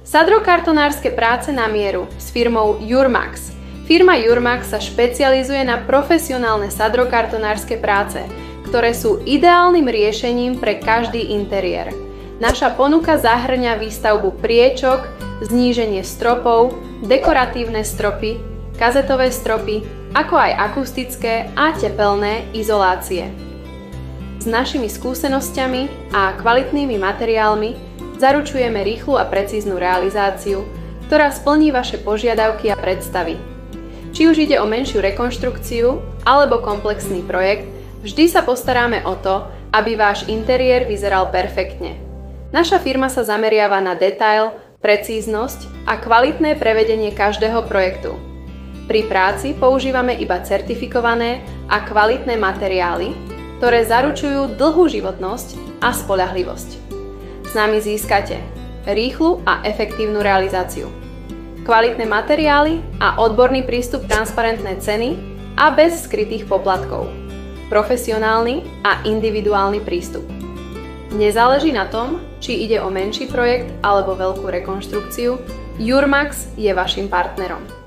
Sadrokartonárske práce na mieru s firmou Jurmax. Firma Jurmax sa špecializuje na profesionálne sadrokartonárske práce, ktoré sú ideálnym riešením pre každý interiér. Naša ponuka zahŕňa výstavbu priečok, zníženie stropov, dekoratívne stropy, kazetové stropy, ako aj akustické a tepelné izolácie. S našimi skúsenosťami a kvalitnými materiálmi zaručujeme rýchlu a precíznu realizáciu, ktorá splní vaše požiadavky a predstavy. Či už ide o menšiu rekonštrukciu alebo komplexný projekt, vždy sa postaráme o to, aby váš interiér vyzeral perfektne. Naša firma sa zameriava na detail, precíznosť a kvalitné prevedenie každého projektu. Pri práci používame iba certifikované a kvalitné materiály, ktoré zaručujú dlhú životnosť a spoľahlivosť. S nami získate rýchlu a efektívnu realizáciu, kvalitné materiály a odborný prístup, transparentné ceny a bez skrytých poplatkov, profesionálny a individuálny prístup. Nezáleží na tom, či ide o menší projekt alebo veľkú rekonštrukciu, Jurmax je vašim partnerom.